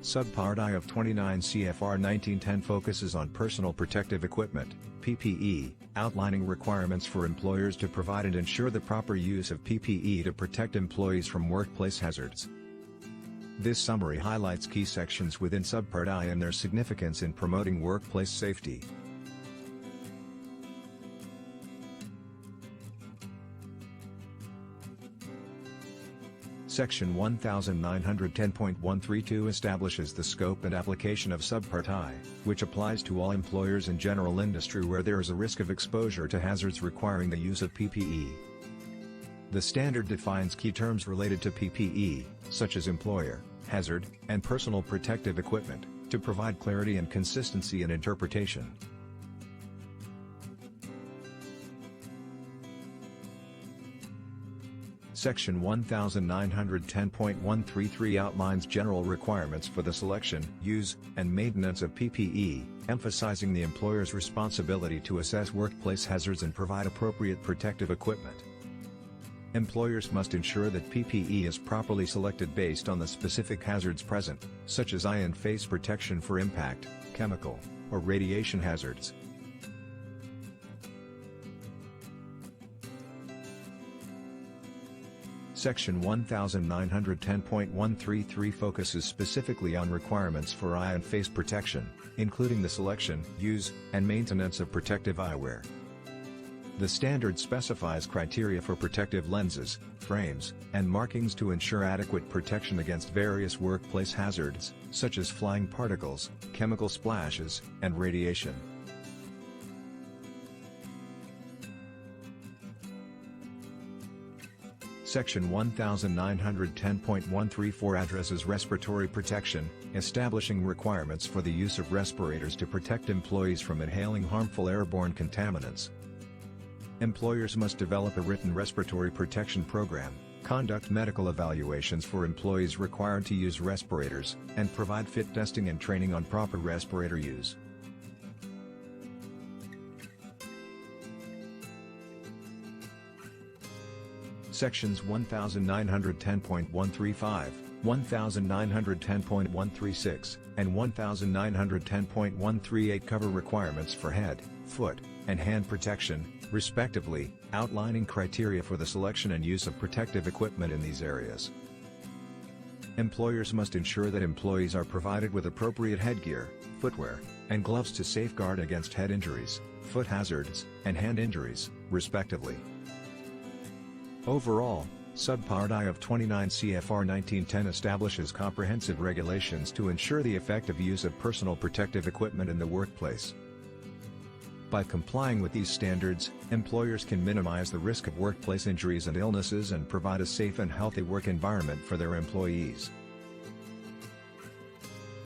Subpart I of 29 CFR 1910 focuses on personal protective equipment, PPE, outlining requirements for employers to provide and ensure the proper use of PPE to protect employees from workplace hazards. This summary highlights key sections within Subpart I and their significance in promoting workplace safety. Section 1910.132 establishes the scope and application of Subpart I, which applies to all employers in general industry where there is a risk of exposure to hazards requiring the use of PPE. The standard defines key terms related to PPE, such as employer, hazard, and personal protective equipment, to provide clarity and consistency in interpretation. Section 1910.133 outlines general requirements for the selection, use, and maintenance of PPE, emphasizing the employer's responsibility to assess workplace hazards and provide appropriate protective equipment. Employers must ensure that PPE is properly selected based on the specific hazards present, such as eye and face protection for impact, chemical, or radiation hazards. Section 1910.133 focuses specifically on requirements for eye and face protection, including the selection, use, and maintenance of protective eyewear. The standard specifies criteria for protective lenses, frames, and markings to ensure adequate protection against various workplace hazards, such as flying particles, chemical splashes, and radiation. Section 1910.134 addresses respiratory protection, establishing requirements for the use of respirators to protect employees from inhaling harmful airborne contaminants. Employers must develop a written respiratory protection program, conduct medical evaluations for employees required to use respirators, and provide fit testing and training on proper respirator use. Sections 1910.135, 1910.136, and 1910.138 cover requirements for head, foot, and hand protection, respectively, outlining criteria for the selection and use of protective equipment in these areas. Employers must ensure that employees are provided with appropriate headgear, footwear, and gloves to safeguard against head injuries, foot hazards, and hand injuries, respectively. Overall, Subpart I of 29 CFR 1910 establishes comprehensive regulations to ensure the effective use of personal protective equipment in the workplace. By complying with these standards, employers can minimize the risk of workplace injuries and illnesses and provide a safe and healthy work environment for their employees.